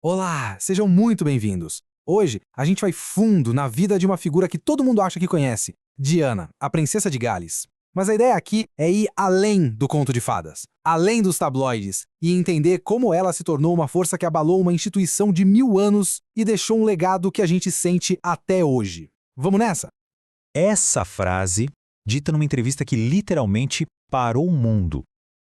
Olá, sejam muito bem-vindos. Hoje a gente vai fundo na vida de uma figura que todo mundo acha que conhece, Diana, a princesa de Gales. Mas a ideia aqui é ir além do conto de fadas, além dos tabloides, e entender como ela se tornou uma força que abalou uma instituição de 1000 anos e deixou um legado que a gente sente até hoje. Vamos nessa? Essa frase, dita numa entrevista que literalmente parou o mundo,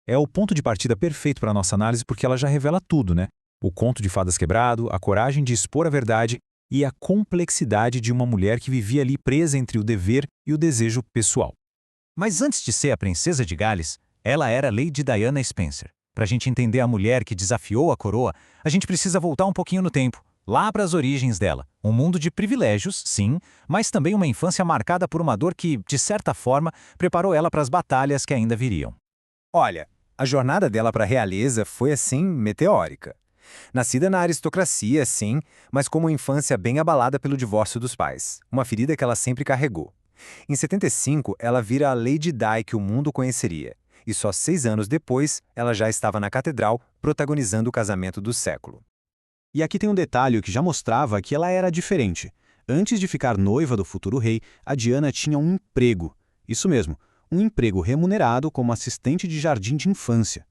é o ponto de partida perfeito para a nossa análise porque ela já revela tudo, né? O conto de fadas quebrado, a coragem de expor a verdade e a complexidade de uma mulher que vivia ali presa entre o dever e o desejo pessoal. Mas antes de ser a princesa de Gales, ela era Lady Diana Spencer. Para a gente entender a mulher que desafiou a coroa, a gente precisa voltar um pouquinho no tempo, lá para as origens dela. Um mundo de privilégios, sim, mas também uma infância marcada por uma dor que, de certa forma, preparou ela para as batalhas que ainda viriam. Olha, a jornada dela para a realeza foi assim meteórica. Nascida na aristocracia, sim, mas com uma infância bem abalada pelo divórcio dos pais, uma ferida que ela sempre carregou. Em 75, ela vira a Lady Di que o mundo conheceria, e só 6 anos depois, ela já estava na catedral, protagonizando o casamento do século. E aqui tem um detalhe que já mostrava que ela era diferente. Antes de ficar noiva do futuro rei, a Diana tinha um emprego. Isso mesmo, um emprego remunerado como assistente de jardim de infância.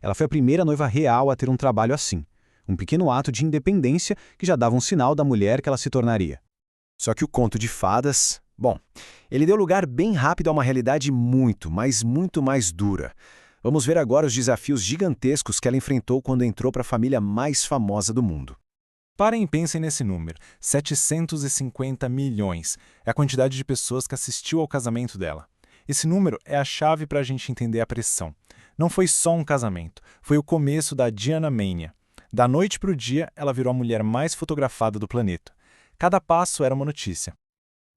Ela foi a primeira noiva real a ter um trabalho assim. Um pequeno ato de independência que já dava um sinal da mulher que ela se tornaria. Só que o conto de fadas, bom, ele deu lugar bem rápido a uma realidade muito, mas muito mais dura. Vamos ver agora os desafios gigantescos que ela enfrentou quando entrou para a família mais famosa do mundo. Parem e pensem nesse número, 750 milhões. É a quantidade de pessoas que assistiu ao casamento dela. Esse número é a chave para a gente entender a pressão. Não foi só um casamento, foi o começo da Diana Mania. Da noite para o dia, ela virou a mulher mais fotografada do planeta. Cada passo era uma notícia.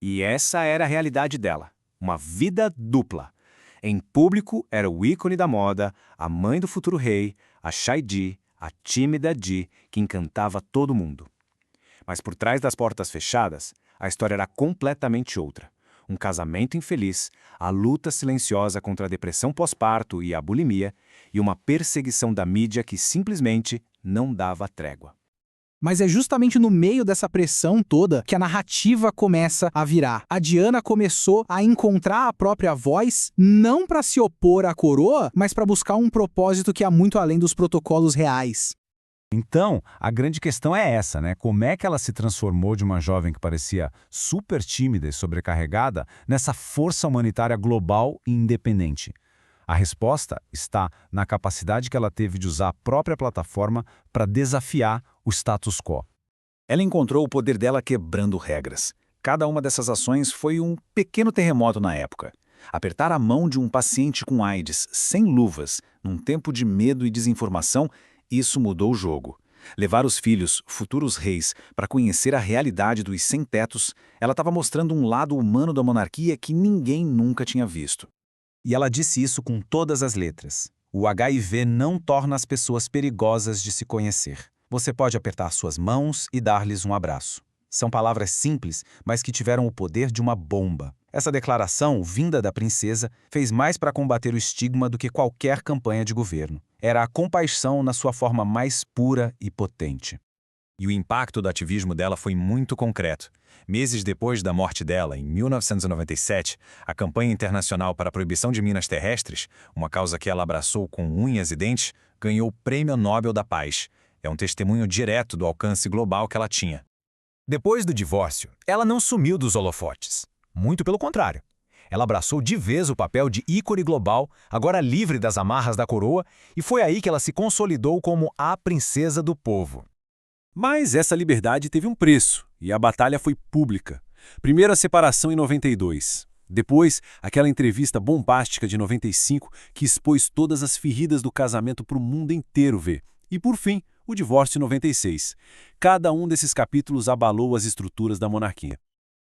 E essa era a realidade dela, uma vida dupla. Em público era o ícone da moda, a mãe do futuro rei, a Shy Di, a tímida Di, que encantava todo mundo. Mas por trás das portas fechadas, a história era completamente outra. Um casamento infeliz, a luta silenciosa contra a depressão pós-parto e a bulimia, e uma perseguição da mídia que simplesmente não dava trégua. Mas é justamente no meio dessa pressão toda que a narrativa começa a virar. A Diana começou a encontrar a própria voz, não para se opor à coroa, mas para buscar um propósito que ia muito além dos protocolos reais. Então, a grande questão é essa, né? Como é que ela se transformou de uma jovem que parecia super tímida e sobrecarregada nessa força humanitária global e independente? A resposta está na capacidade que ela teve de usar a própria plataforma para desafiar o status quo. Ela encontrou o poder dela quebrando regras. Cada uma dessas ações foi um pequeno terremoto na época. Apertar a mão de um paciente com AIDS sem luvas, num tempo de medo e desinformação, isso mudou o jogo. Levar os filhos, futuros reis, para conhecer a realidade dos sem-tetos, ela estava mostrando um lado humano da monarquia que ninguém nunca tinha visto. E ela disse isso com todas as letras. O HIV não torna as pessoas perigosas de se conhecer. Você pode apertar suas mãos e dar-lhes um abraço. São palavras simples, mas que tiveram o poder de uma bomba. Essa declaração, vinda da princesa, fez mais para combater o estigma do que qualquer campanha de governo. Era a compaixão na sua forma mais pura e potente. E o impacto do ativismo dela foi muito concreto. Meses depois da morte dela, em 1997, a campanha internacional para a proibição de minas terrestres, uma causa que ela abraçou com unhas e dentes, ganhou o Prêmio Nobel da Paz. É um testemunho direto do alcance global que ela tinha. Depois do divórcio, ela não sumiu dos holofotes. Muito pelo contrário. Ela abraçou de vez o papel de ícone global, agora livre das amarras da coroa, e foi aí que ela se consolidou como a princesa do povo. Mas essa liberdade teve um preço, e a batalha foi pública. Primeiro a separação em 92. Depois, aquela entrevista bombástica de 95 que expôs todas as ferridas do casamento para o mundo inteiro ver. E por fim, o divórcio em 96. Cada um desses capítulos abalou as estruturas da monarquia.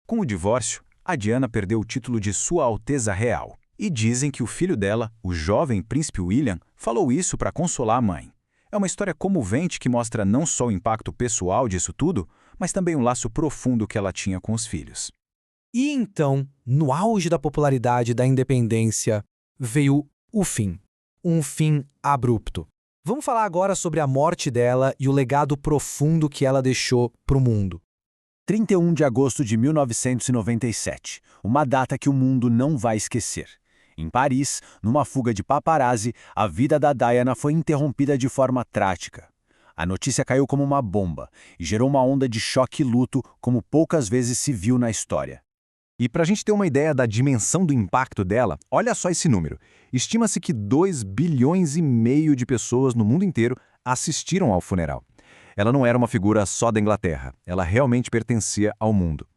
Com o divórcio, a Diana perdeu o título de Sua Alteza Real. E dizem que o filho dela, o jovem príncipe William, falou isso para consolar a mãe. É uma história comovente que mostra não só o impacto pessoal disso tudo, mas também o laço profundo que ela tinha com os filhos. E então, no auge da popularidade da independência, veio o fim. Um fim abrupto. Vamos falar agora sobre a morte dela e o legado profundo que ela deixou para o mundo. 31 de agosto de 1997, uma data que o mundo não vai esquecer. Em Paris, numa fuga de paparazzi, a vida da Diana foi interrompida de forma trágica. A notícia caiu como uma bomba e gerou uma onda de choque e luto como poucas vezes se viu na história. E para a gente ter uma ideia da dimensão do impacto dela, olha só esse número. Estima-se que 2,5 bilhões de pessoas no mundo inteiro assistiram ao funeral. Ela não era uma figura só da Inglaterra, ela realmente pertencia ao mundo.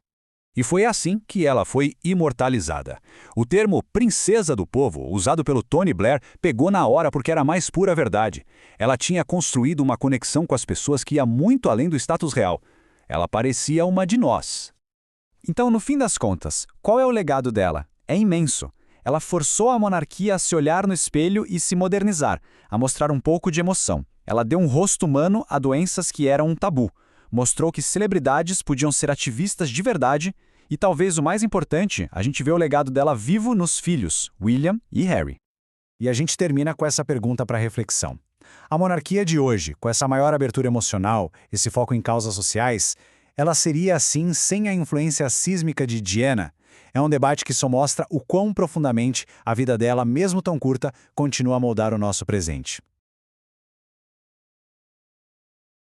E foi assim que ela foi imortalizada. O termo princesa do povo, usado pelo Tony Blair, pegou na hora porque era a mais pura verdade. Ela tinha construído uma conexão com as pessoas que ia muito além do status real. Ela parecia uma de nós. Então, no fim das contas, qual é o legado dela? É imenso. Ela forçou a monarquia a se olhar no espelho e se modernizar, a mostrar um pouco de emoção. Ela deu um rosto humano a doenças que eram um tabu. Mostrou que celebridades podiam ser ativistas de verdade e, talvez o mais importante, a gente vê o legado dela vivo nos filhos, William e Harry. E a gente termina com essa pergunta para reflexão. A monarquia de hoje, com essa maior abertura emocional, esse foco em causas sociais, ela seria assim sem a influência sísmica de Diana? É um debate que só mostra o quão profundamente a vida dela, mesmo tão curta, continua a moldar o nosso presente.